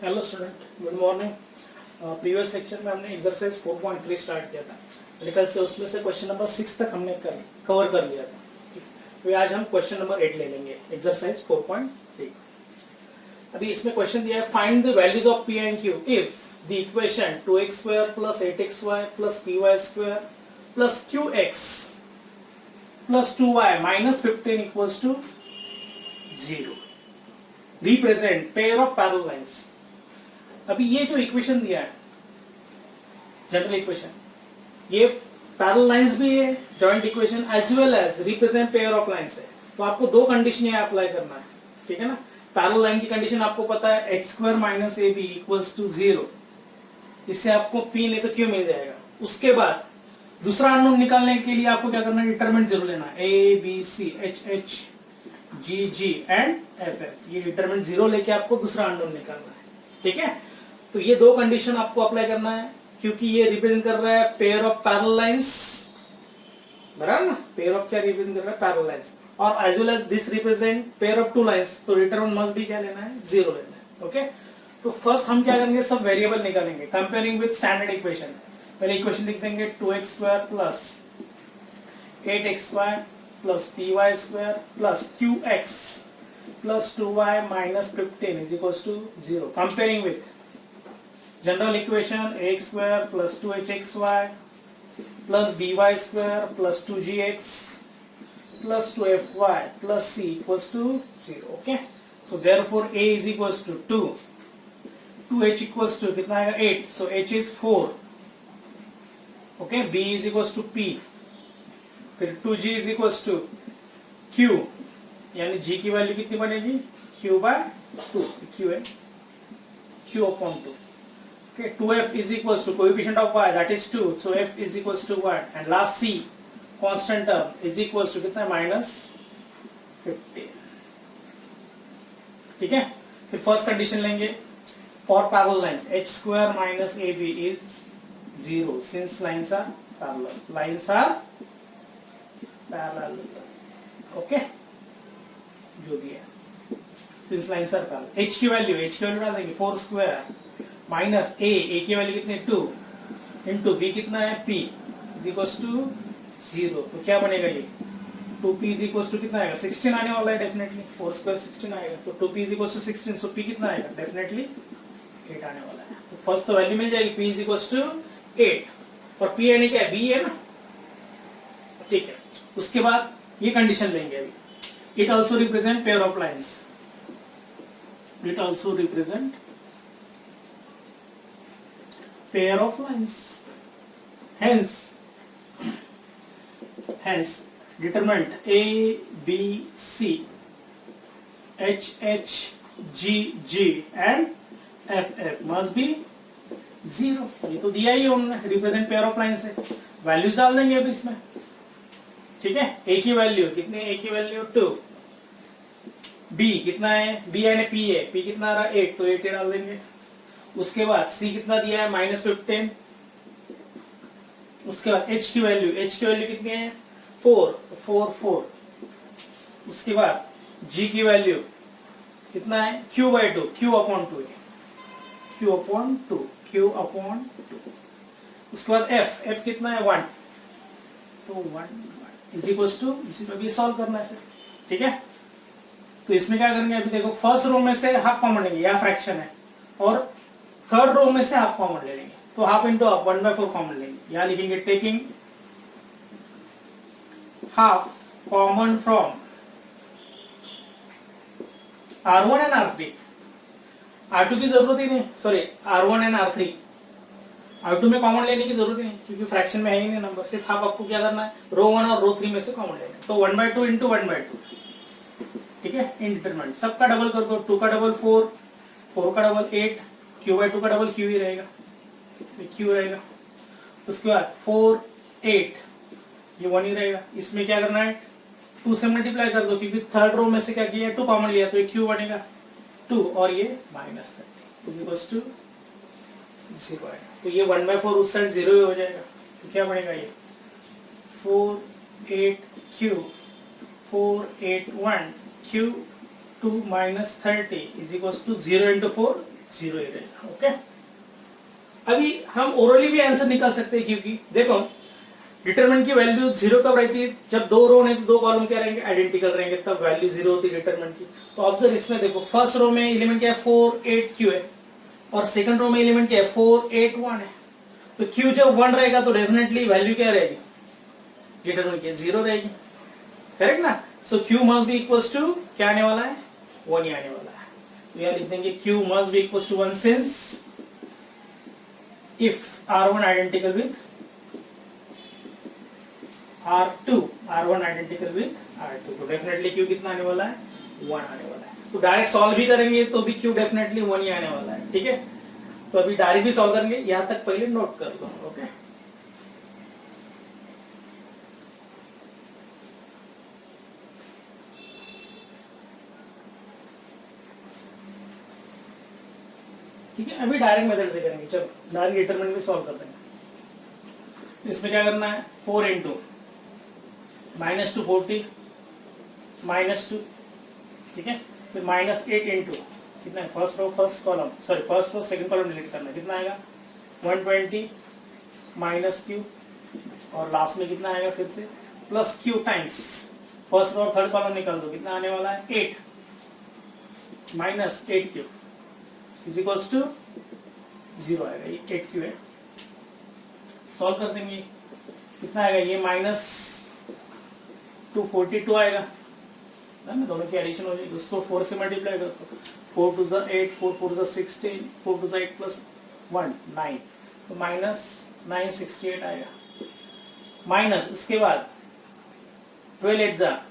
Hello student, good morning. Previous lecture में हमने exercise 4.3 start किया था। मेरे ख्याल से उसमें से क्वेश्चन नंबर 6 तक हमने कवर कर लिया था। तो आज हम क्वेश्चन नंबर 8 ले लेंगे, एक्सरसाइज 4.3। अभी इसमें क्वेश्चन दिया है, find the values of P and Q if the equation 2x² + 8xy + py² + qx + 2y - 15 = 0। Represent pair of parallel lines. अभी ये जो इक्वेशन दिया है, जनरल इक्वेशन, ये पैरेलल लाइंस भी है, joint equation as well as represent pair of lines है। तो आपको दो कंडीशन यहाँ अप्लाई करना है, ठीक है ना। पैरेलल लाइन की कंडीशन आपको पता है, h² - ab = 0। इससे आपको p नहीं तो q मिल जाएगा। उसके बाद दूसरा अननोन निकालने के लिए आपको क्या करना है, डिटरमिनेंट जरूर लेना है। a b c h h g g and f f, ये डिटरमिनेंट 0 लेके आपको दूसरा अननोन निकालना है, ठीक है। तो ये दो कंडीशन आपको अप्लाई करना है, क्योंकि ये रिप्रेजेंट कर रहा है पेयर ऑफ पैरेलल लाइंस, बराबर ना। पेयर ऑफ क्या रिप्रेजेंट कर रहा है, पैरेलल लाइंस। और as well as this represent pair of two lines, तो डिटरमिनेंट मस्ट भी क्या लेना है, 0 लेना है, ओके। तो फर्स्ट हम क्या करेंगे, सब वेरिएबल निकालेंगे कंपेयरिंग विद स्टैंडर्ड इक्वेशन। पहले इक्वेशन लिख देंगे 2x² + 8xy + py² + qx + 2y - 15 = 0। Comparing with general equation ax² + 2hxy + by² + 2gx + 2fy + c = 0, okay। So therefore a is equals to 2, 2h equals to कितना आएगा 8, so h is 4, okay। b is equals to p, फिर 2g is equals to q, यानी g की value कितनी बनेगी, q/2, q है q/2, okay। 2f is equals to coefficient of y, that is 2, so f is equals to what, and last c constant term is equals to कितना -15, ठीक है। फिर first condition लेंगे for parallel lines, h² - ab is 0 since lines are parallel, okay। जो दिया since lines are parallel, h की value डाल देंगे 4² माइनस a की वैल्यू कितनी 2 इंटू b कितना है p = 0। तो क्या बनेगा ये 2p = कितना आएगा 16 आने वाला है, डेफिनेटली 4² 16 आएगा, तो 2p = 16, सो p कितना आएगा, डेफिनेटली 8 आने वाला है। तो फर्स्ट तो वैल्यू मिल जाएगी, p = 8, और p यानी क्या है, b है ना, ठीक है। उसके बाद ये कंडीशन लेंगे अभी, it also represent pair of lines, it also represent pair of lines, hence determinant a b c h h g g and f f must be 0। ये तो दिया ही हमने, रिप्रेजेंट पेयर ऑफ लाइंस है, values डाल देंगे अब इसमें, ठीक है। a की वैल्यू कितनी, a की वैल्यू 2, b कितना है, b यानी p है, p कितना आ रहा है 8, तो 8 डाल देंगे। उसके बाद c कितना दिया है -15, उसके बाद h की वैल्यू कितनी है 4, 4। उसके बाद g की वैल्यू कितना है q/2, q/2 q/2। उसके बाद f कितना है 1, तो 1 = 0। अभी सॉल्व करना है सर, ठीक है। तो इसमें क्या करेंगे, अभी देखो फर्स्ट रो में से हाफ कॉमन लेंगे, या फ्रैक्शन है, और थर्ड रो में से हाफ कॉमन ले लेंगे, तो हाफ इंटू हाफ 1/4 कॉमन लेंगे। यहां लिखेंगे taking half common from R1 and R3, R2 की जरूरत ही नहीं, sorry R1 and R3, R2 में कॉमन लेने की जरूरत ही नहीं, क्योंकि फ्रैक्शन में है ही नहीं नंबर, सिर्फ हाफ आपको क्या करना है, रो 1 और रो 3 में से कॉमन लेना है। तो 1/2 इंटू 1/2, ठीक है। इंडिटरमिनेंट, सबका डबल कर दो, 2 का डबल 4, 4 का डबल 8, q/2 का डबल q ही रहेगा, q रहेगा। उसके बाद 4 8, ये 1 ही रहेगा। इसमें क्या करना है, 2 से मल्टीप्लाई कर दो, क्योंकि थर्ड रो में से क्या किया है 2 कॉमन लिया, तो ये q बनेगा 2, और ये -30 = 0 आएगा। तो ये 1/4 उस साइड 0 ही हो जाएगा, तो क्या बनेगा ये 4 8 q 4 8 1 q 2 - 30 = 0 × 4 जीरो ही रहेगा। ओके, अभी हम ओरली भी आंसर निकाल सकते हैं, क्योंकि देखो डिटरमिनेंट की वैल्यू जीरो कब रहती है, जब दो रो नहीं तो दो कॉलम क्या रहेंगे, आइडेंटिकल रहेंगे, तब वैल्यू जीरो होती है डिटरमिनेंट की। तो ऑब्जर्व इसमें देखो, फर्स्ट रो में एलिमेंट क्या है 4 8 Q है, और सेकंड रो में एलिमेंट क्या है 4 8 1 है। तो Q जब 1 रहेगा तो डेफिनेटली वैल्यू क्या रहेगी, डिटरमिनेंट की जीरो रहेगी, करेक्ट ना। So Q must be equals to क्या आने वाला है, 1 ही आने वाला है। तो यहाँ लिख देंगे Q must be equals to 1 since if R1 identical with R2, R1 identical with R2, तो डेफिनेटली Q कितना आने वाला है, 1 आने वाला है। तो डायरेक्ट सॉल्व भी करेंगे तो भी Q डेफिनेटली 1 ही आने वाला है, ठीक है। तो अभी डायरेक्ट भी सॉल्व करेंगे, यहां तक पहले नोट कर लो। ओके, ठीक है, अभी डायरेक्ट मेथड से करेंगे। चलो डायरेक्ट डिटरमिनेंट भी सॉल्व कर देंगे। इसमें क्या करना है, 4 इंटू -2 40 -2, ठीक है, फिर -8 इंटू कितना है, first row first column, sorry first row second column delete करना है, कितना आएगा 120 माइनस Q, और लास्ट में कितना आएगा फिर से plus Q times first row और थर्ड कॉलम निकाल दो, कितना आने वाला है 8 minus 8Q is equals to 0 आएगा, ये 8Q है। सॉल्व कर देंगे, कितना आएगा, ये -242 आएगा ना, दोनों की एडिशन हो जाएगी, उसको 4 से मल्टीप्लाई कर दो, 4 2 8 4 4 16 4 2 8 प्लस 1 9, तो -968 आएगा। माइनस उसके बाद 12 8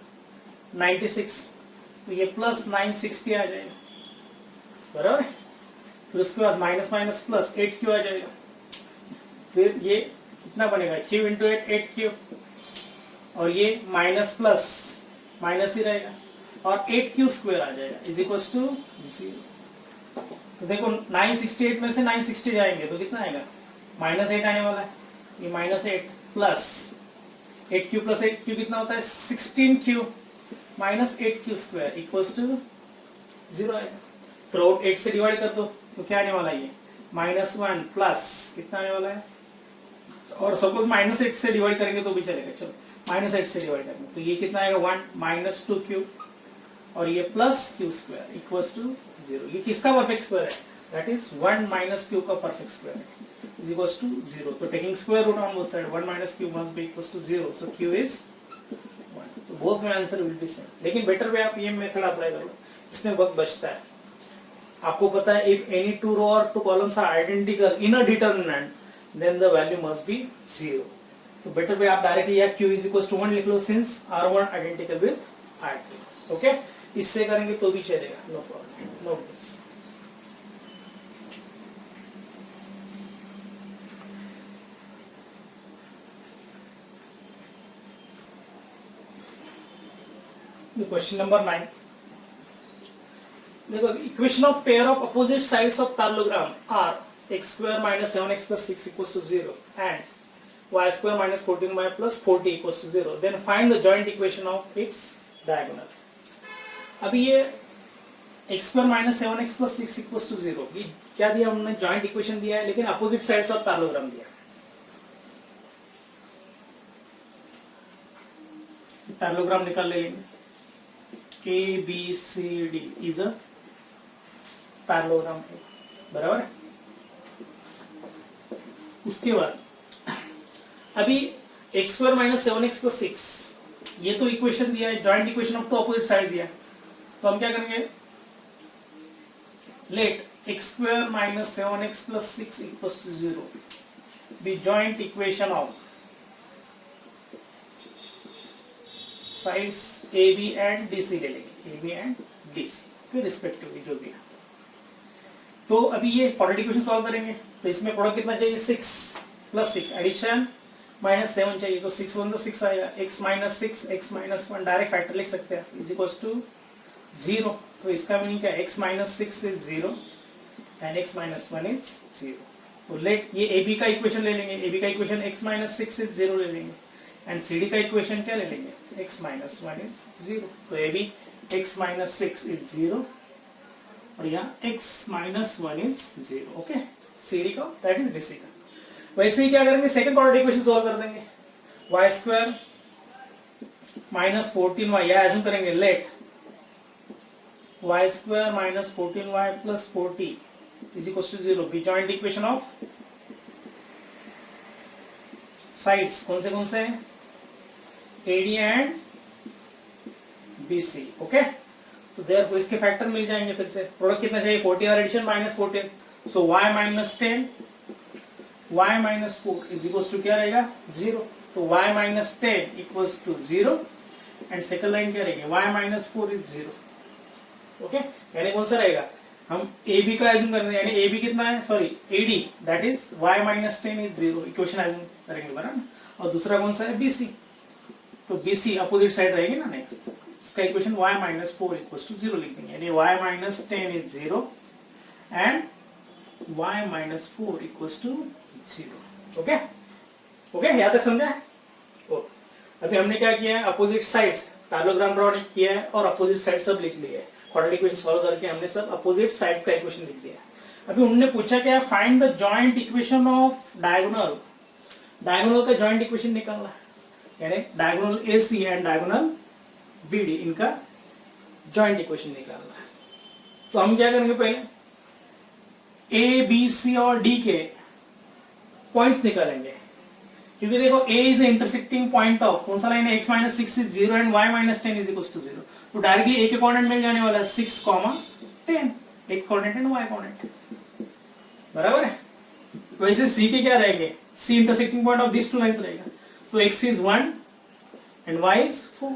96, तो ये प्लस 960 आ जाएगा, बराबर है। फिर उसके बाद माइनस माइनस प्लस 8Q आ जाएगा, फिर ये कितना बनेगा Q इंटू 8Q, और ये माइनस प्लस माइनस ही रहेगा, और 8Q स्क्वायर आ जाएगा इज इक्वल टू 0। तो देखो 968 में से 960 जाएंगे तो कितना आएगा, -8 आने वाला है, ये -8 प्लस 8Q प्लस 8Q कितना होता है 16Q minus 8Q square equal to 0 आएगा। थ्रू 8 से डिवाइड कर दो तो क्या आने वाला है, ये -1 प्लस कितना आने वाला है, और सपोज -8 से डिवाइड करेंगे तो भी चलेगा, चलो -8 से डिवाइड करेंगे तो ये कितना आएगा 1 माइनस 2Q, और ये plus Q square equals to 0। ये किसका परफेक्ट स्क्वायर है, दैट इज 1 माइनस Q का परफेक्ट स्क्वायर है इज इक्वल्स टू 0। तो taking square root on both side 1 minus Q must be equals to 0, so Q is 1। तो both में answer will be same, लेकिन better way आप ये method apply करो, इसमें वक्त बचता है। आपको पता है इफ एनी टू रो और two columns are identical in a determinant then the value must be 0। तो बेटर वे आप डायरेक्टली या Q इज इक्वल टू 1 लिख लो since R1 identical with R2। Okay, इससे करेंगे तो भी चलेगा, no problem, no this. Question number 9, देखो equation of pair of opposite sides of parallelogram are x square minus 7x plus 6 equals to 0 and y square minus 14y plus 40 equals to 0, then find the joint equation of its diagonal। अभी ये x square minus 7x plus 6 equals to 0, ये क्या दिया हमने, joint equation दिया है, लेकिन opposite sides of parallelogram दिया। पैरेललोग्राम निकाल लेंगे, ABCD इज अ पैरेललोग्राम, बराबर है। उसके बाद अभी x square minus 7x plus 6 ये तो इक्वेशन दिया है, joint equation of two opposite side दिया है, तो हम क्या करेंगे, let x square minus 7x plus 6 equals to 0 be joint equation of sides AB and DC ले लेंगे, AB एंड DC के रिस्पेक्टिवली जो भी है। तो अभी ये प्रोडक्ट इक्वेशन सॉल्व करेंगे, तो इसमें प्रोडक्ट कितना चाहिए 6 प्लस 6 एडिशन -7 चाहिए, तो 6 1 6 आएगा, x minus 6 x minus 1 direct factor लिख सकते हैं इज इक्वल टू 0। तो इसका मीनिंग क्या है, x minus 6 is 0 and x minus 1 is 0। तो लेट ये AB का इक्वेशन ले लेंगे, AB का इक्वेशन x माइनस 6 इज 0 ले लेंगे, एंड CD का इक्वेशन क्या ले लेंगे, x माइनस 1 इज 0। तो AB x माइनस 6 इज 0 और यहाँ x minus 1 is 0. Okay, CD का दैट इज DC का. वैसे ही क्या करेंगे, सेकंड ऑर्डर इक्वेशन सॉल्व कर देंगे. y स्क्वायर माइनस 14y, या एज्यूम करेंगे let y square minus 14y plus 40 is equal to 0 be joint equation of sides. कौन से AD एंड BC. ओके, तो देयर इसके फैक्टर मिल जाएंगे. फिर से प्रोडक्ट कितना चाहिए, 40 और addition minus 14. So y minus 10 y minus 4 is equal to क्या रहेगा 0. तो y minus 10 equals to 0 and second line क्या रहेगी y माइनस 4 इज 0. ओके, यानी कौन सा रहेगा, हम AB का एज्यूम करेंगे, यानी AB कितना है, sorry AD that is y minus 10 is 0. Equation assume करेंगे बराबर. और दूसरा कौन सा है BC, तो BC अपोजिट साइड रहेगी ना. नेक्स्ट इसका equation y minus 4 equals to 0 लिख देंगे, यानी y minus 10 is 0 and y minus 4 equals to 0. Okay okay, यहाँ तक समझा है. अभी हमने क्या किया है, अपोजिट साइड्स पैरेललोग्राम ड्रॉ किया है और अपोजिट साइड सब लिख लिए. क्वाड्रेटिक इक्वेशन सॉल्व करके हमने सब अपोजिट साइड्स का इक्वेशन लिख दिया. अभी उन्होंने पूछा क्या, find the joint equation of diagonal. Diagonal का जॉइंट इक्वेशन निकालना है, यानी diagonal AC and diagonal BD, इनका जॉइंट इक्वेशन निकालना है. तो हम क्या करेंगे, पहले A B C और D के पॉइंट्स निकालेंगे, क्योंकि देखो A is intersecting point of कौन सा लाइन है, x minus 6 is 0 and y minus 10 is equal to 0. तो डायरेक्टली A के कोऑर्डिनेट मिल जाने वाला है 6, 10, x coordinate and y coordinate. बराबर है. वैसे C के क्या रहेंगे, C intersecting point of this two lines रहेगा. तो x is 1 and y is 4.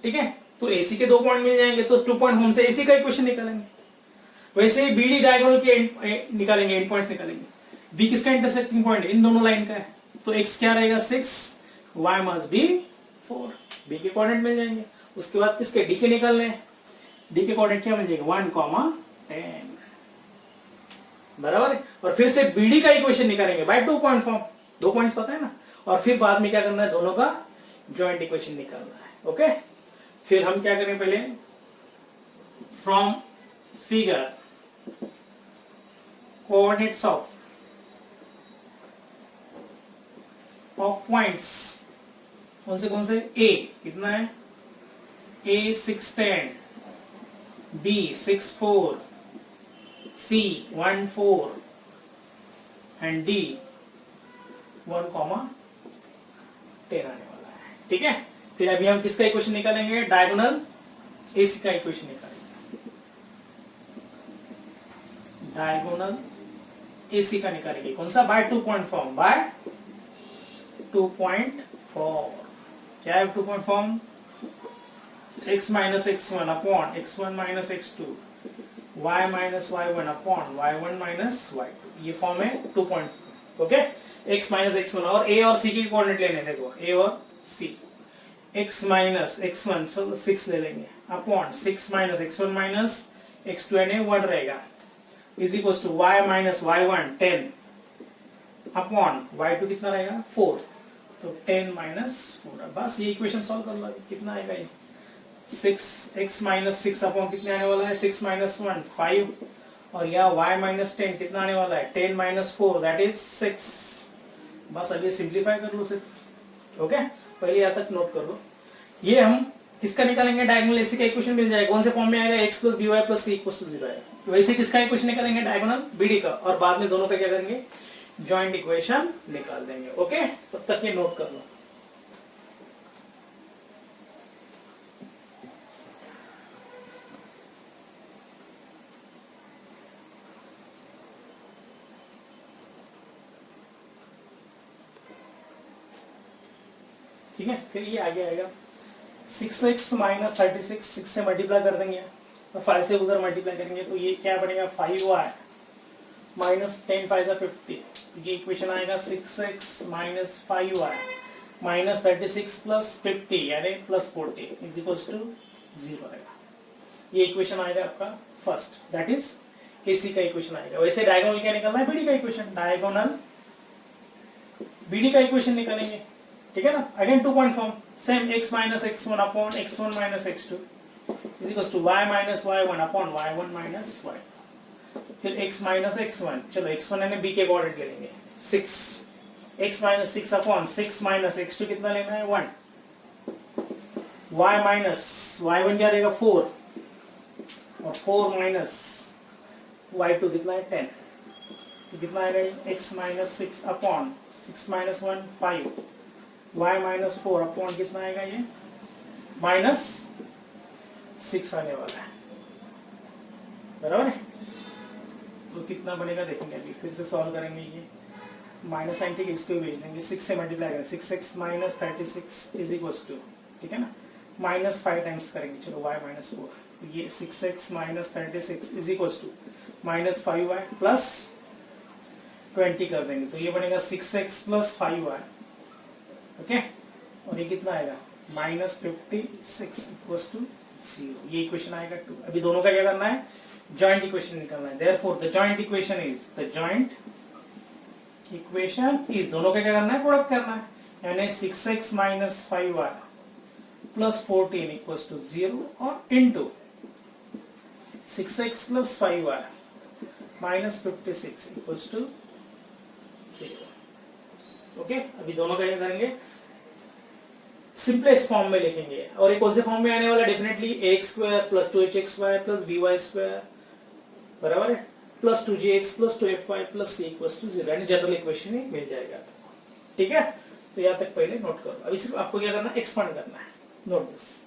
ठीक है, तो AC के 2 पॉइंट मिल जाएंगे, तो 2 पॉइंट होम से AC का इक्वेशन निकालेंगे. वैसे ही BD डायगोनल के निकालेंगे, एंड पॉइंट्स निकालेंगे. B किसका इंटरसेक्टिंग पॉइंट है, इन दोनों लाइन का है. तो x क्या रहेगा 6, y मस्ट बी 4. B के कोऑर्डिनेट मिल जाएंगे. उसके बाद किसके, D के निकालने हैं. D के कोऑर्डिनेट क्या मिल जाएगा 1, 10. बराबर है. और फिर से BD का इक्वेशन निकालेंगे बाय 2 पॉइंट फॉर्म. 2 पॉइंट्स पता है ना. और फिर बाद में क्या करना है, दोनों का जॉइंट इक्वेशन निकालना है. ओके, फिर हम क्या करें, पहले from figure coordinates of points, कौन से A कितना है, A 6, 10, B 6, 4, C 1, 4 and D 1, 10 आने वाला है. ठीक है, फिर अभी हम किसका इक्वेशन निकालेंगे, डायगोनल AC का इक्वेशन निकालेंगे. डायगोनल AC का निकालेंगे, कौन सा, by 2 point form. By 2 point form. क्या है 2 point form, x minus x1 upon x1 minus x2, y minus y1 upon y1 minus y2. ये फॉर्म है 2 point. Okay, x minus x1 और A और C के कोऑर्डिनेट लेने, देखो A और C. x माइनस x1 सब 6 ले लेंगे upon 6 minus x1 minus x2 यानी 1 रहेगा is equal to y minus y1 10 upon y2 कितना रहेगा 4. तो 10 माइनस 4. बस ये इक्वेशन सॉल्व कर लो. कितना आएगा ये 6x माइनस 6 अपॉन कितने आने वाला है 6 माइनस 1 5 और यहाँ y माइनस 10 कितना आने वाला है 10 माइनस 4 दैट इज 6. बस अब ये सिंप्लीफाई कर लो सिर्फ. ओके, पहले यहाँ तक नोट कर लो. ये हम किसका निकालेंगे, डायगोनल AC का इक्वेशन मिल जाएगा. कौन से फॉर्म में आएगा, x plus b y plus c equals to 0 आएगा. वैसे किसका इक्वेशन निकालेंगे, डायगोनल BD का, और बाद में दोनों का क्या करेंगे, जॉइंट इक्वेशन निकाल देंगे. ओके, तब तक ये नोट कर लो. ठीक है, फिर ये आगे आएगा 6x माइनस 36, 6 से मल्टीप्लाई कर देंगे और 5 से उधर मल्टीप्लाई करेंगे तो ये क्या बनेगा 5y माइनस 10 5 50. ये इक्वेशन आएगा 6x minus 5y minus 36 plus 50 यानी प्लस 40 इज इक्वल टू 0 आएगा. ये इक्वेशन आएगा आपका फर्स्ट, दैट इज AC का इक्वेशन आएगा. वैसे डायगोनल क्या निकालना है, BD का इक्वेशन. डायगोनल BD का इक्वेशन निकालेंगे. ठीक है ना, again 2 point form, same x minus x1 upon x1 minus x2 is equal to y minus y1 upon y1 minus y, फिर x माइनस x1, चलो x1 यानी b के कोऑर्डिनेट ले लेंगे 6, x minus 6 upon 6 minus x2 कितना लेना है 1, y minus y1 क्या रहेगा 4, और 4 माइनस y2 कितना है 10, तो कितना आएगा x minus 6 upon 6 minus 1 5, y minus 4 upon कितना आएगा ये माइनस 6 आने वाला है, बराबर है। तो कितना बनेगा देखेंगे, अभी फिर से सॉल्व करेंगे, ये माइनस साइन ठीक इसको भेज देंगे, 6 से मल्टीप्लाई करेंगे, 6x minus 36 is equal to, ठीक है ना, माइनस 5 टाइम्स करेंगे, चलो y माइनस 4, तो ये 6x minus 36 is equal to minus 5y plus 20 कर देंगे, तो ये बनेगा 6x प्लस 5y, ओके, और ये कितना आएगा माइनस 56 इक्वल टू 0, ये इक्वेशन आएगा 2। अभी दोनों का क्या करना है, जॉइंट इक्वेशन निकालना है, therefore the joint equation is दोनों का क्या करना है, प्रोडक्ट करना है, यानी 6x minus 5y plus 14 equal to 0 और into 6x plus 5y minus 56 equal to 0, okay. अभी दोनों का क्या करेंगे, सिंपलेस्ट फॉर्म में लिखेंगे, और एक कौन से फॉर्म में आने वाला, definitely ax square plus 2hxy plus by square बराबर है plus 2gx plus 2fy plus c equals to 0, यानी जनरल इक्वेशन ही मिल जाएगा, ठीक है। तो यहाँ तक पहले नोट करो, अभी सिर्फ आपको क्या करना है, एक्सपांड करना है, नोट दिस,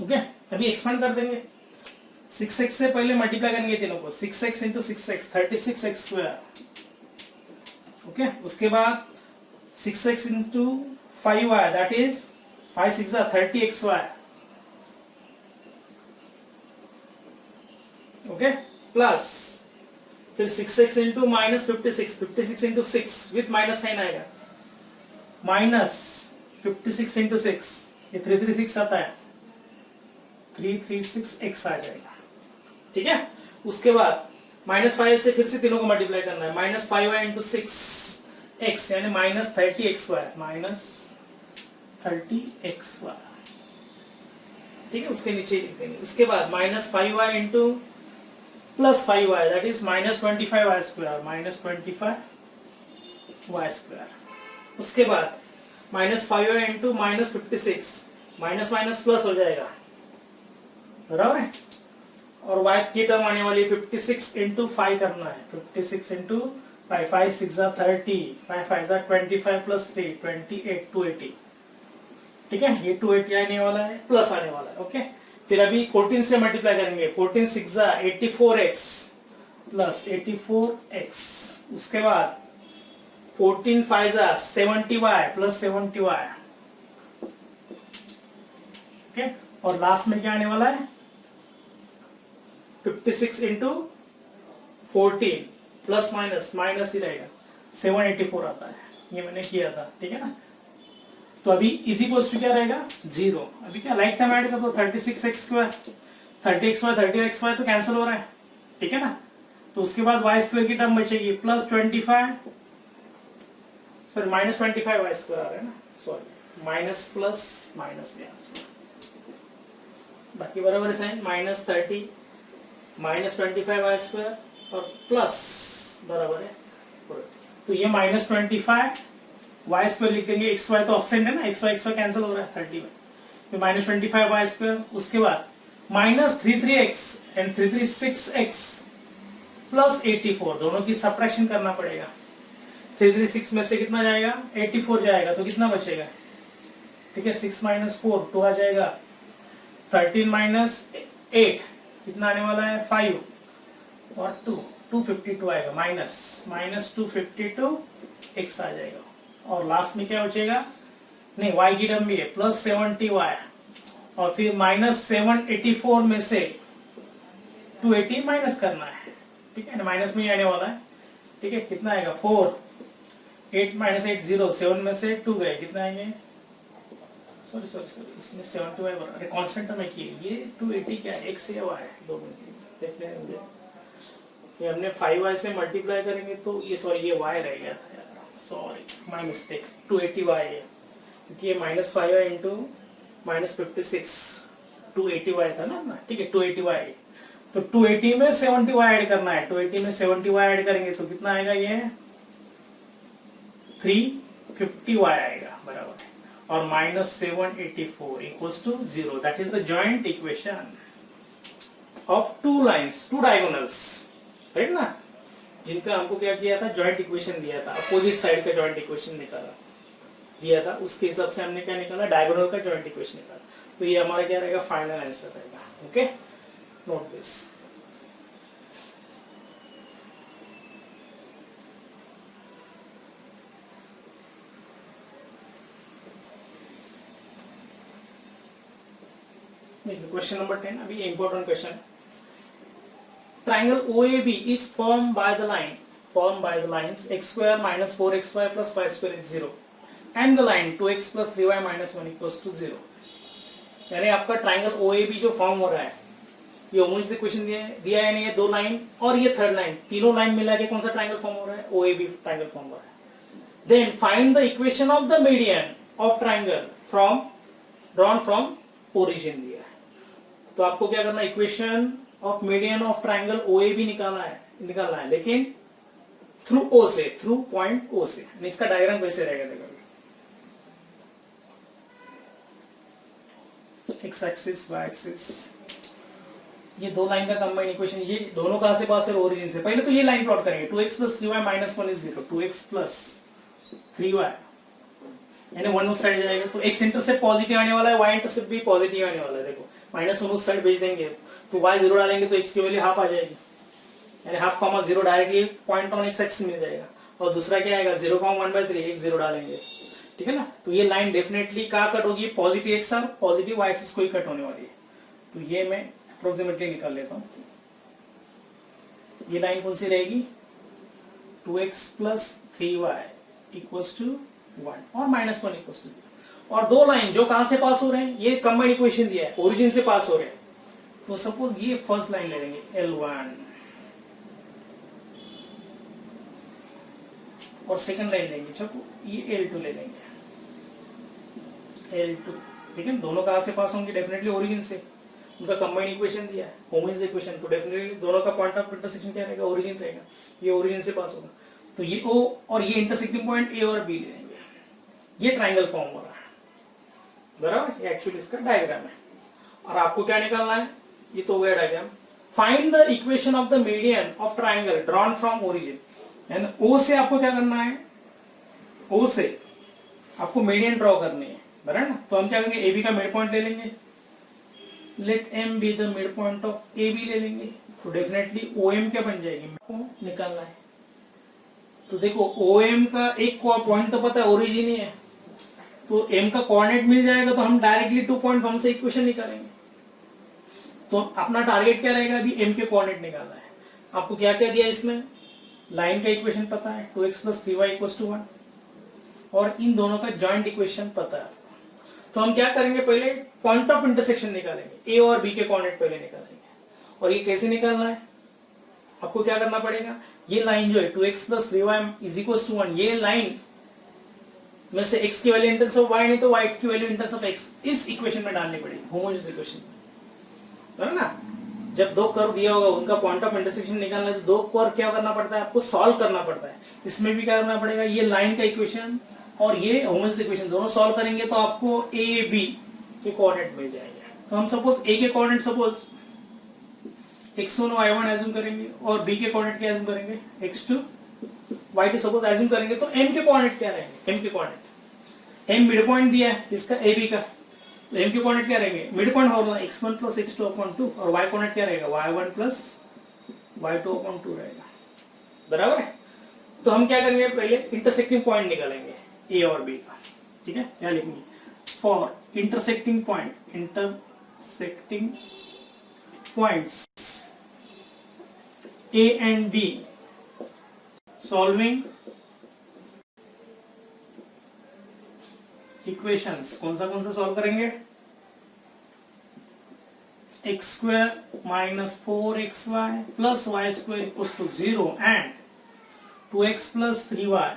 ओके। अभी एक्सपांड कर देंगे, 6x से पहले मल्टीप्लाई करेंगे तीनों को, 6x into 6x 36x square, okay. उसके बाद 6x into 5y that is 5 6 30xy, okay, plus फिर 6x into minus 56 into 6 with minus sign आएगा, माइनस 56 इंटू 6, ये 336 आता है, 336x आ जाएगा, ठीक है। उसके बाद माइनस 5 से फिर से तीनों को मल्टीप्लाई करना है, माइनस 5y इंटू 6x यानी माइनस 30xy, माइनस 30xy, ठीक है, उसके नीचे लिख देंगे। उसके बाद minus 5y into plus 5y that is minus 25y square, minus 25y square. उसके बाद minus 5y into minus 56, minus minus plus हो जाएगा, बराबर है, और y की टर्म आने वाली 56 इंटू 5 करना है, 56 इंटू 5, 5 6 30, 5 5 25 प्लस 3 28 280, ठीक है, ये 280 आने वाला है, प्लस आने वाला है, ओके। फिर अभी 14 से मल्टीप्लाई करेंगे, 14 6 84x प्लस 84x, उसके बाद 14 5 70y प्लस 70y, ओके, और लास्ट में क्या आने वाला है 56 इंटू 14 प्लस माइनस माइनस ही रहेगा, 784 आता है, ये मैंने किया था, ठीक है ना। तो अभी इज इक्वल्स टू क्या रहेगा 0, अभी क्या लाइक टाइम ऐड कर दो, 36x स्क्वायर 30xy 30xy तो कैंसिल हो रहा है, ठीक है ना। तो उसके बाद y स्क्वायर की टर्म बचेगी plus 25, sorry minus 25y square आ रहा है ना, सॉरी माइनस प्लस माइनस, बाकी बराबर है sign, minus 30 minus 25y square और प्लस बराबर है, तो ये माइनस 25 y स्क्वायर लिख देंगे, एक्स वाई तो ऑब्सेंट है ना, एक्स वाई कैंसिल हो रहा है 30 में, तो माइनस 25y स्क्वायर, उसके बाद minus 33x and 336x plus 84, दोनों की सब्ट्रैक्शन करना पड़ेगा, 336 में से कितना जाएगा 84 जाएगा, तो कितना बचेगा, ठीक है, 6 माइनस 4 2 आ जाएगा, 13 माइनस 8 कितना आने वाला है 5 और 2 252 आएगा, माइनस 252 x आ जाएगा, और लास्ट में क्या बचेगा, नहीं y की टर्म भी है प्लस 70y, और फिर माइनस 784 में से 280 माइनस करना है, ठीक है, माइनस में ही आने वाला है, ठीक है, कितना आएगा 4 8 माइनस 8 0, 7 में से 2 गए, कितना आएंगे, सॉरी इसमें 70y, अरे कांस्टेंट में किए, ये 280 क्या है, x या y, दो मिनट देख लेंगे, ये हमने 5y से मल्टीप्लाई करेंगे तो ये सॉरी ये y रह गया था यार, सॉरी माय मिस्टेक, 280y है क्योंकि ये -5 है इंटू -56, 280y था ना, ठीक है 280y। तो 280 में 70y ऐड करना है, 280 में 70y ऐड करेंगे तो कितना आएगा, ये 350y आएगा बराबर, और -784 equals to 0। That is the joint equation of two lines, two diagonals, right ना, जिनका हमको क्या किया था, जॉइंट इक्वेशन दिया था, अपोजिट साइड का जॉइंट इक्वेशन निकाला दिया था, उसके हिसाब से हमने क्या निकाला, डायगोनल का जॉइंट इक्वेशन निकाला। तो ये हमारा क्या रहेगा, फाइनल आंसर रहेगा। Okay, note this. Question number 10, अभी इंपॉर्टेंट क्वेश्चन है। Triangle OAB is formed by the lines x square minus 4xy plus y square is 0 and the line 2x plus 3y minus 1 equals to 0। यानी आपका triangle OAB जो form हो रहा है, ये homogeneous equation दिया है, ये दो लाइन और ये थर्ड लाइन, तीनों लाइन मिला के कौन सा ट्राइंगल फॉर्म हो रहा है, OAB ट्राइंगल फॉर्म हो रहा है। Then find the equation of the median of triangle drawn from origin दिया है। तो आपको क्या करना है, equation of median of triangle OAB निकालना है, लेकिन थ्रू O से, थ्रू पॉइंट O से। इसका डायग्राम कैसे रहेगा, देखो एक्स एक्सिस वाई एक्सिस, ये दो लाइन का कंबाइन इक्वेशन, ये दोनों कहां से पास है, ओरिजिन से। पहले तो ये लाइन प्लॉट करेंगे, 2x plus 3y minus 1 is 0, 2x plus 3y, यानी 1 उस साइड जाएगा तो x इंटरसेप्ट पॉजिटिव आने वाला है, y इंटरसेप्ट भी पॉजिटिव आने वाला है। देखो -1 उस साइड भेज देंगे तो y 0 डालेंगे तो x की वैल्यू हाफ आ जाएगी, यानी half comma 0 directly point on x axis मिल जाएगा। और दूसरा क्या आएगा, 0,1/3, x 0 डालेंगे, ठीक है ना। तो ये लाइन डेफिनेटली कहां कट होगी, पॉजिटिव x और पॉजिटिव y एक्सिस को ही कट होने वाली है। तो ये मैं अप्रोक्सीमेटली निकाल लेता हूं, ये लाइन कौन सी रहेगी, 2x plus 3y equals to 1 और -1 इक्वल्स टू 0। और दो लाइन जो कहां से पास हो रहे हैं, ये कंबाइंड इक्वेशन दिया है, ओरिजिन से पास हो रहे हैं। तो सपोज ये फर्स्ट लाइन ले लेंगे L1 और सेकंड लाइन लेंगे, चलो ये L2 ले लेंगे, L2, ठीक है। दोनों कहां से पास होंगे, डेफिनेटली ओरिजिन से, उनका कंबाइंड इक्वेशन दिया है, होमोजेनियस इक्वेशन, तो डेफिनेटली दोनों का पॉइंट ऑफ इंटरसेक्शन क्या रहेगा, ओरिजिन रहेगा। ये ओरिजिन से पास होगा, तो ये O और ये इंटरसेक्टिंग पॉइंट A और B ले लेंगे। ये ट्राइंगल फॉर्म हो रहा है बराबर, ये एक्चुअली इसका डायग्राम है। और आपको क्या निकालना है, ये तो हो गया diagram. Find the equation of the median of triangle drawn from origin, यानी O से आपको क्या करना है, O से आपको मीडियन ड्रॉ करनी है बराबर ना। तो हम क्या करेंगे, AB का मिड पॉइंट ले लेंगे, let M be the mid point of AB ले लेंगे, तो डेफिनेटली OM क्या बन जाएगी, को निकालना है। तो देखो OM का एक पॉइंट तो पता है, ओरिजिन ही है, तो M का कोऑर्डिनेट मिल जाएगा तो हम डायरेक्टली 2 पॉइंट हम से इक्वेशन निकालेंगे। तो अपना टारगेट क्या रहेगा, अभी M के कोऑर्डिनेट निकालना है। आपको क्या क्या दिया इसमें, लाइन का इक्वेशन पता है 2x plus 3y equals to 1, और इन दोनों का जॉइंट इक्वेशन पता है। तो हम क्या करेंगे, पहले पॉइंट ऑफ इंटरसेक्शन निकालेंगे, A और B के कोऑर्डिनेट पहले निकालेंगे। और ये कैसे निकालना है, आपको क्या करना पड़ेगा, ये लाइन जो है 2x plus 3y is equals to 1, ये लाइन में से x की वैल्यू इंटर्स ऑफ y, नहीं तो y की वैल्यू इंटर्स ऑफ x इस इक्वेशन में डालनी पड़ेगी, होमोजेनियस इक्वेशन, है ना। जब दो कर्व दिया होगा, उनका पॉइंट ऑफ इंटरसेक्शन निकालना है, तो दो कर्व क्या करना पड़ता है, आपको सॉल्व करना पड़ता है। इसमें भी क्या करना पड़ेगा, ये लाइन का इक्वेशन और ये होमोजेनियस इक्वेशन दोनों सॉल्व करेंगे तो आपको A B के कोऑर्डिनेट मिल जाएंगे। तो हम सपोज A के coordinate suppose x1 y1 assume करेंगे और B के कोऑर्डिनेट क्या एज्यूम करेंगे, x2 y2 सपोज एज्यूम करेंगे। तो M के कोऑर्डिनेट क्या रहेंगे, M के कोऑर्डिनेट, M मिड पॉइंट दिया है इसका AB का, तो M के कोऑर्डिनेट क्या रहेंगे, मिड पॉइंट होगा x1 plus x2/2, और y कोऑर्डिनेट क्या रहेगा, y1 plus y2/2 रहेगा बराबर है। तो हम क्या करेंगे, पहले इंटरसेक्टिंग पॉइंट निकालेंगे A और B का, ठीक है। क्या लिखेंगे, for intersecting points A and B solving equations, कौन सा सॉल्व करेंगे, x² minus 4xy plus y² equals to 0 and 2x plus 3y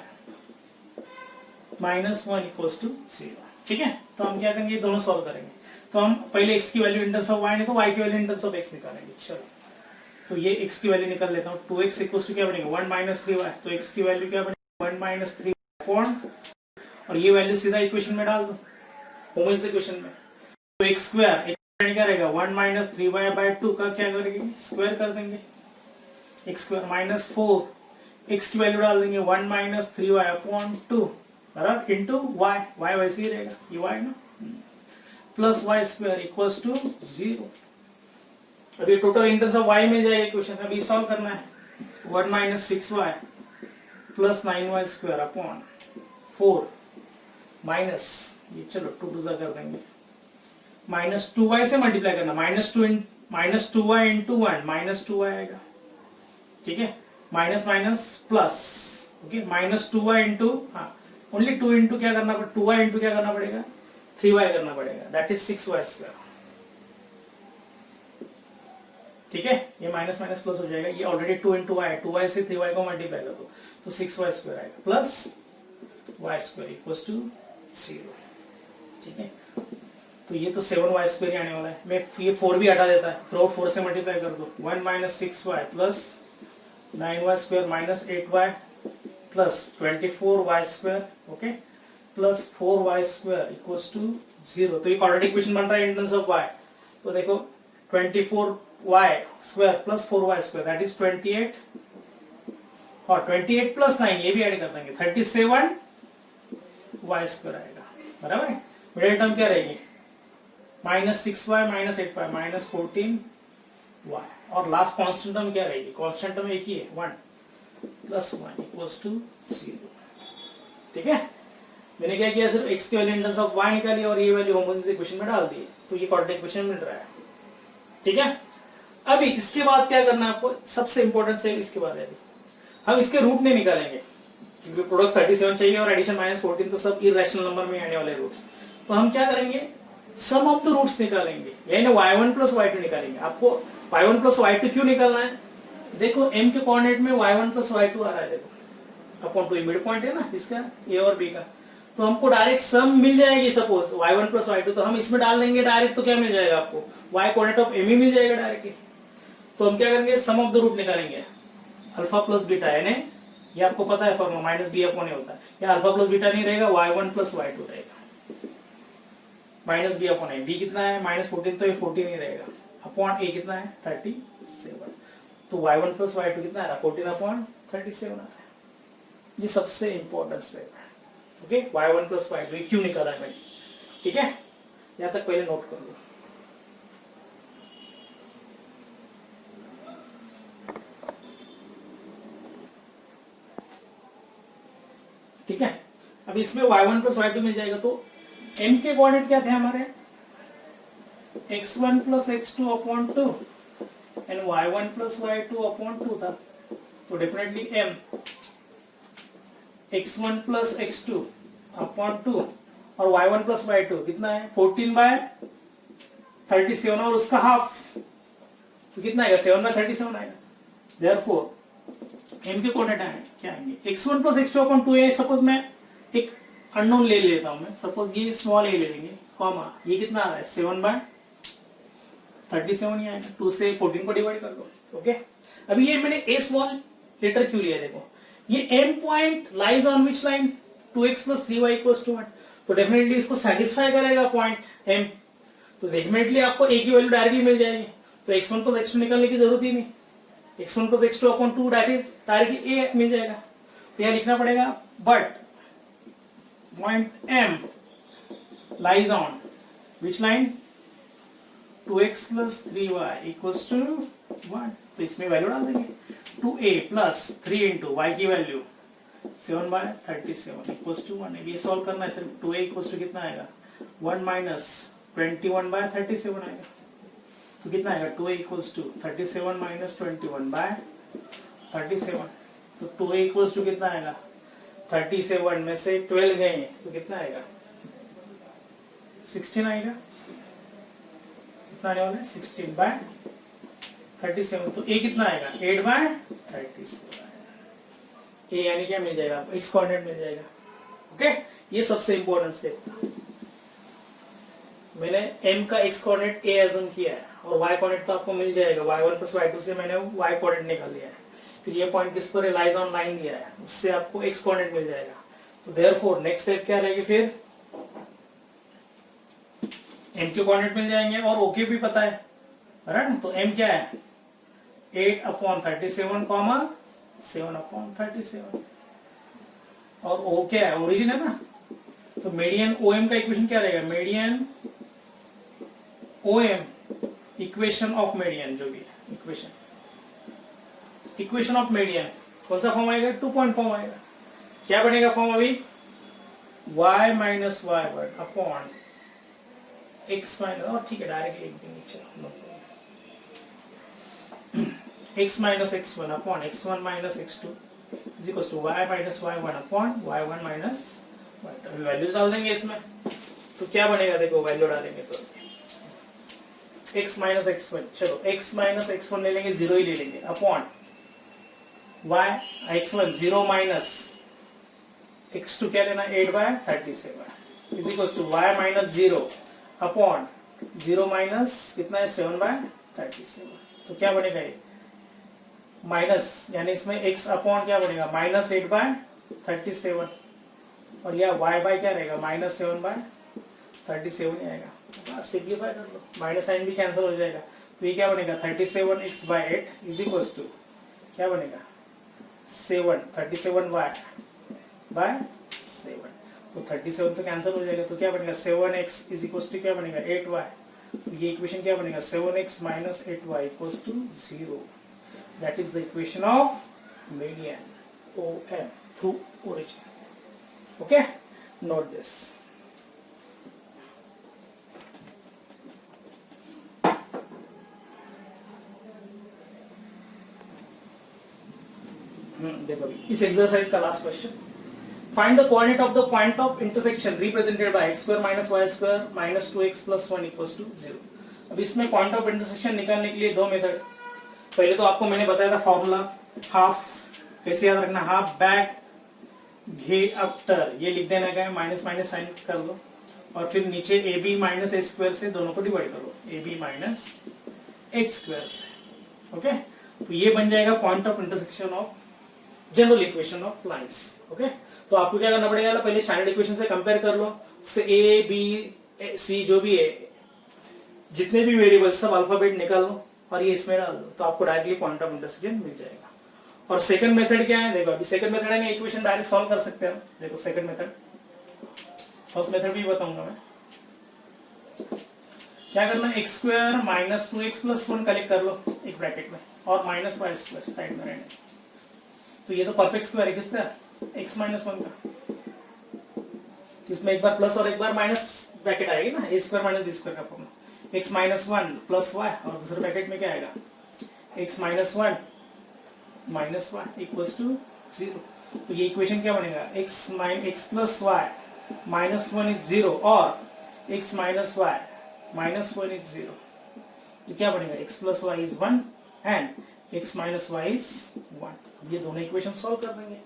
-1 equals to 0। ठीक है, तो हम क्या करेंगे, दोनों सॉल्व करेंगे। तो हम पहले x की value in terms of y नहीं तो y की value in terms of x निकालेंगे। चलो, तो ये x की वैल्यू निकाल लेता हूँ। 2x इक्वल्स टू क्या बनेगा 1 - 3y। तो x की वैल्यू क्या बनेगी 1 - 3 अपॉन, और ये वैल्यू सीधा इक्वेशन में डाल दो, होमोजेनियस इक्वेशन में। तो x स्क्वायर क्या रहेगा 1 - 3y/2 का क्या करेंगे, स्क्वायर कर देंगे। x स्क्वायर -4, x की वैल्यू डाल देंगे 1 - 3y अपॉन 2 बराबर इंटू y, y वैसे ही रहेगा, ये y ना, plus y square equals to 0। अभी total in terms of y में जाएगा इक्वेशन, अभी सॉल्व करना है। 1 - 6y plus 9y square upon 4 minus, ये चलो 2 2 कर देंगे, -2y से मल्टीप्लाई करना, -2y इंटू 1 -2y आएगा। ठीक है, minus minus plus, okay, -2y into, हाँ ओनली 2 इंटू क्या करना पड़ेगा, 2y इंटू क्या करना पड़ेगा 3y करना पड़ेगा, दैट इज 6y स्क्वायर। ठीक है, ये माइनस माइनस प्लस हो जाएगा, ये ऑलरेडी 2 इंटू y है, 2y से 3y को मल्टीप्लाई कर दो तो 6y स्क्वायर आएगा plus y square equals to 0। ठीक है, तो ये तो 7y स्क्वायर आने वाला है। मैं ये 4 भी हटा देता है, थ्रू 4 से मल्टीप्लाई कर दो, 1 - 6y plus 9y square minus 8y plus 24y square, okay, plus 4y square equals to 0। तो ये क्वाड्रेटिक इक्वेशन बन रहा है इन टर्म्स ऑफ y। तो देखो 24y square plus 4y square that is 28, और 28 प्लस 9 ये भी ऐड कर देंगे 37y स्क्वायर आएगा, बराबर है। मिडिल टर्म क्या रहेगी -6y - 8y माइनस 14y, और लास्ट कांस्टेंट टर्म क्या रहेगी, कांस्टेंट टर्म एक ही है 1 प्लस 1 इक्वल्स टू 0। ठीक है, मैंने क्या किया, सिर्फ x की value in terms of y निकाली और ये वैल्यू होमोजेनियस इक्वेशन में डाल दी, तो ये क्वाड्रेटिक इक्वेशन मिल रहा है। ठीक है, अभी इसके बाद क्या करना है आपको, सबसे इंपॉर्टेंट स्टेप इसके बाद है, हम इसके रूट नहीं निकालेंगे क्योंकि प्रोडक्ट 37 चाहिए और एडिशन -14, तो सब इरेशनल नंबर में आने वाले रूट्स। तो हम क्या करेंगे, सम ऑफ द रूट्स निकालेंगे, यानी y1 प्लस y2 निकालेंगे। आपको y1 प्लस y2 क्यों निकालना है, देखो m के कोऑर्डिनेट में y1 प्लस y2 आ रहा है, देखो अपॉन 2 मिड पॉइंट है ना इसका a और b का, तो हमको डायरेक्ट सम मिल जाएगी। सपोज y1 प्लस y2, तो हम इसमें डाल देंगे डायरेक्ट, तो क्या मिल जाएगा आपको, y कोऑर्डिनेट ऑफ m ही मिल जाएगा डायरेक्टली। तो हम क्या करेंगे, सम ऑफ द रूट निकालेंगे, अल्फा प्लस बीटा, यानी ये आपको पता है फॉर्मूला माइनस बी अपॉन ए होता है, या अल्फा प्लस बीटा नहीं रहेगा, y1 प्लस y2 रहेगा, minus B upon a, B कितना है -14, तो ये 14 ही रहेगा, अपॉन ए कितना है 37, तो y1 प्लस y2 कितना आ रहा है 14 अपॉन 37 आ रहा है। ये सबसे इंपॉर्टेंट स्टेप है, ओके, y1 प्लस y2 क्यों निकाला है मैंने। ठीक है, यहां तक पहले नोट कर लो। ठीक है, अब इसमें y1 प्लस y2 मिल जाएगा, तो m के कोऑर्डिनेट क्या थे हमारे, x1 plus x2 upon 2 and y1 plus y2 upon 2 था, तो definitely m x1 plus x2 upon 2 और y1 प्लस y2 कितना है 14/37 और उसका हाफ, तो कितना आएगा 7/37 आएगा। देयरफॉर m के कोऑर्डिनेट आए क्या आएंगे, x1 प्लस x2 अपॉन 2 है। सपोज मैं एक अननोन ले लेता हूं, मैं सपोज ये स्मॉल a ले लेंगे, कॉमा ये कितना आ रहा है 7/37 ही आएगा, 2 से 14 को डिवाइड कर दो। ओके, अभी ये मैंने a स्मॉल लेटर क्यों लिया, देखो ये m point lies on which line 2x plus 3y equals to 1, तो डेफिनेटली इसको सेटिस्फाई करेगा पॉइंट m, तो डेफिनेटली आपको a की वैल्यू डायरेक्टली मिल जाएगी, तो x1 प्लस x2 निकालने की जरूरत ही नहीं, x1 plus x2 upon 2 directly a मिल जाएगा। तो यह लिखना पड़ेगा, but point m lies on which line 2x plus 3y equals to 1, तो इसमें वैल्यू डाल देंगे 2a प्लस 3 इंटू y की वैल्यू 7/37 इक्वल्स टू 1। ये सॉल्व करना है, सिर्फ 2a इक्वल्स टू कितना आएगा 1 माइनस 21/37 आएगा, तो कितना आएगा 2a इक्वल्स टू 37 माइनस 21/37, तो 2a इक्वल्स टू कितना आएगा 37 में से 12 गए तो कितना आएगा 16 आएगा, कितना आने वाला है 16/37, तो a कितना आएगा 8/37 ए यानी क्या मिल जाएगा आपको, x कोऑर्डिनेट मिल जाएगा। ओके, ये सबसे इंपॉर्टेंट स्टेप था। मैंने m का x कोऑर्डिनेट a एज्यूम किया है और y कोऑर्डिनेट तो आपको मिल जाएगा, y1 प्लस y2 से मैंने y कोऑर्डिनेट निकाल लिया है। फिर ये पॉइंट किस पर लाइज ऑन लाइन दिया है, उससे आपको x कोऑर्डिनेट मिल जाएगा। तो देयरफॉर नेक्स्ट स्टेप क्या रहेगी, फिर m के कोऑर्डिनेट मिल जाएंगे और o के भी पता है, राइट। तो m क्या है 8/37, 7/37 और o क्या है, ओरिजिन है ना। तो मीडियन OM का इक्वेशन क्या रहेगा, median OM equation of median, जो भी है इक्वेशन ऑफ मीडियन कौन सा फॉर्म आएगा, 2 पॉइंट फॉर्म आएगा। क्या बनेगा फॉर्म अभी, y minus y one upon x minus, और ठीक है डायरेक्ट लिख देंगे, चलो x minus x1 upon x1 minus x2 is equal to y minus y1 upon y1 minus y2। Value डाल देंगे इसमें, तो क्या बनेगा, देखो वैल्यू डालेंगे तो x माइनस x1, चलो x माइनस x1 ले लेंगे, 0 ही ले लेंगे, upon y x1 0 minus x2 क्या लेना 8/37 is equal to y minus 0 upon 0 minus कितना है 7/37। तो क्या बनेगा ये माइनस, यानी इसमें x अपॉन क्या बनेगा माइनस 8/37 और यह y बाय क्या रहेगा माइनस 7/37 ही आएगा। सिंप्लीफाई कर लो, माइनस साइन भी कैंसिल हो जाएगा। तो ये क्या बनेगा 37x/8 इज इक्वल टू क्या बनेगा 37y/7। तो 37 तो कैंसिल हो जाएगा, तो क्या बनेगा 7x इज इक्वल टू क्या बनेगा 8y। तो ये इक्वेशन क्या बनेगा 7x minus 8y equals to 0। That is the equation of median OM through origin. Okay, note this. देखो इस एक्सरसाइज का last question, find the coordinate of the point of intersection represented by x square minus y square minus 2x plus 1 equals to 0। अब इसमें point of intersection निकालने के लिए दो method. पहले तो आपको मैंने बताया था फॉर्मूला, हाफ कैसे याद रखना, हाफ बैक घे आफ्टर, ये लिख देना है, माइनस माइनस साइन कर लो और फिर नीचे AB माइनस h स्क्वायर से दोनों को डिवाइड करो, AB माइनस h स्क्वायर से। ओके, तो ये बन जाएगा point of intersection of general equation of lines. Okay, तो आपको क्या करना पड़ेगा, पहले स्टैंडर्ड इक्वेशन से कंपेयर कर लो, उससे A B C जो भी है जितने भी वेरिएबल सब अल्फाबेट निकाल लो और ये इसमें डाल दो, तो आपको डायरेक्टली पॉइंट ऑफ इंटरसेक्शन मिल जाएगा। और सेकंड मेथड क्या है, देखो अभी सेकंड मेथड है ना, इक्वेशन डायरेक्ट सॉल्व कर सकते हैं। देखो सेकंड मेथड, फर्स्ट मेथड भी बताऊंगा मैं। क्या करना है, x square minus 2x plus 1 collect कर लो एक ब्रैकेट में और माइनस y स्क्वायर साइड में रहने। तो ये तो परफेक्ट स्क्वायर है किसका, x माइनस 1 का। इसमें एक बार प्लस और एक बार माइनस ब्रैकेट आएगी ना, a square minus b square का formula, x minus 1 plus y और दूसरे ब्रैकेट में क्या आएगा x minus 1 minus y equals to 0। तो ये इक्वेशन क्या बनेगा, x plus y minus 1 is 0 और x minus y minus 1 is 0। तो क्या बनेगा x plus y is 1 and x minus y is 1। ये दोनों इक्वेशन सॉल्व कर देंगे,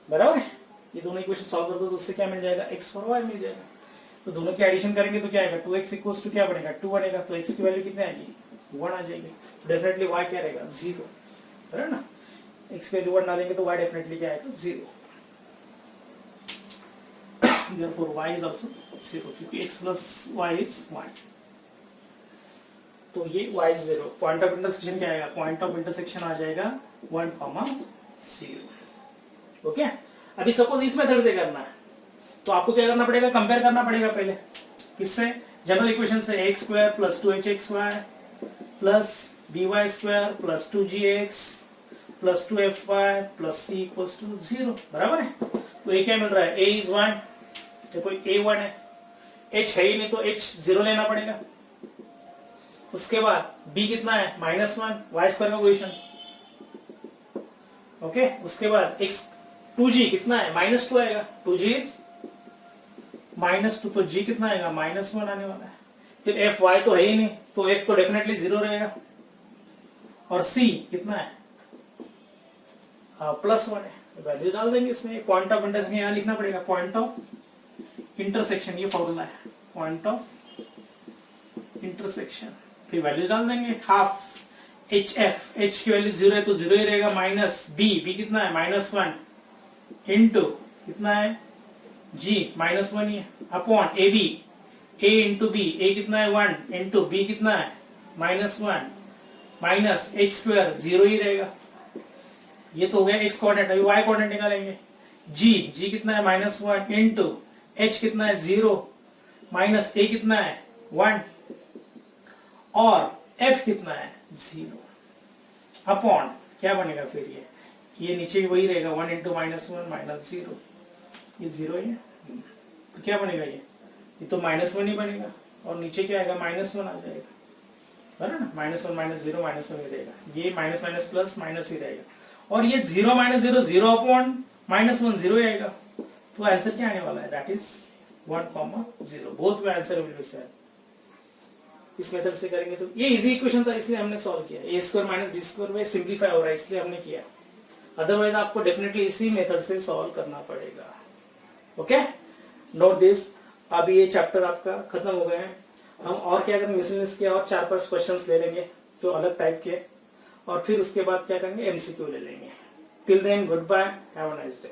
बराबर है। ये दोनों इक्वेशन सॉल्व कर दो तो उससे क्या मिल जाएगा, x और y मिल जाएगा। तो दोनों की एडिशन करेंगे तो क्या आएगा 2x इक्वल्स टू क्या बनेगा 2 बनेगा। तो x की वैल्यू कितनी आएगी 1 आ जाएगी। तो डेफिनेटली y क्या रहेगा 0, है ना। x की वैल्यू 1 डालेंगे तो y डेफिनेटली क्या आएगा 0। therefore y is also 0 क्योंकि x plus y is 1। तो ये y is 0। Point of intersection क्या आएगा, पॉइंट ऑफ इंटरसेक्शन आ जाएगा 1,0। ओके, अभी सपोज इस मेथड से करना है तो आपको क्या करना पड़ेगा, कंपेयर करना पड़ेगा पहले किससे, जनरल इक्वेशन से x square plus 2hxy plus by square plus 2gx plus 2fy plus c equals to 0, बराबर है। तो ये क्या मिल रहा है, a is 1, देखो a 1 है, h है ही नहीं तो h 0 लेना पड़ेगा। उसके बाद b कितना है -1 y स्क्वायर का क्वेश्चन। ओके, उसके बाद x 2g कितना है -2 आएगा, 2g इज -2 तो g कितना आएगा -1 आने वाला है। फिर fy तो है ही नहीं तो f तो डेफिनेटली 0 रहेगा और c कितना है +1 है, वैल्यू डाल देंगे इसमें। पॉइंट ऑफ इंटरसेक्शन यहाँ लिखना पड़ेगा, पॉइंट ऑफ इंटरसेक्शन, ये फॉर्मूला है, पॉइंट ऑफ इंटरसेक्शन। फिर वैल्यू डाल देंगे, हाफ एच एफ, एच की वैल्यू 0 है तो 0 ही रहेगा, माइनस बी, बी कितना है -1 इंटू कितना है जी -1 ही है, upon a b, a into b, a कितना है 1 इंटू बी कितना है -1 माइनस एच स्क्वायर 0 ही रहेगा। ये तो हो गया एक्स कोऑर्डिनेट। अभी वाई कोऑर्डिनेट निकालेंगे, जी, जी कितना है -1 इंटू एच कितना है 0 माइनस ए कितना है 1 और एफ कितना है 0 अपॉन क्या बनेगा फिर ये नीचे वही रहेगा 1 इंटू -1 माइनस 0, ये 0 ही है तो क्या बनेगा ये तो -1 ही बनेगा और नीचे क्या आएगा -1 आ जाएगा, है ना, -1 -0 -1 ही रहेगा, ये माइनस माइनस प्लस माइनस ही रहेगा और ये 0 -0 0 अपॉन -1 0 ही आएगा। तो आंसर क्या आने वाला है, दैट इज 1,0। बोथ में आंसर विल बी सेम। इस मेथड से करेंगे तो ये इजी इक्वेशन था इसलिए हमने सॉल्व किया, ए स्क्वायर माइनस बी स्क्वायर में सिंप्लीफाई हो रहा है इसलिए हमने किया, अदरवाइज आपको डेफिनेटली इसी मेथड से सॉल्व करना पड़ेगा। Okay, note this. अब ये चैप्टर आपका खत्म हो गया है। हम और क्या करेंगे, मिसलेनियस के और 4-5 क्वेश्चंस ले लेंगे जो अलग टाइप के, और फिर उसके बाद क्या करेंगे, एमसीक्यू ले लेंगे। Till then good bye, have a nice day.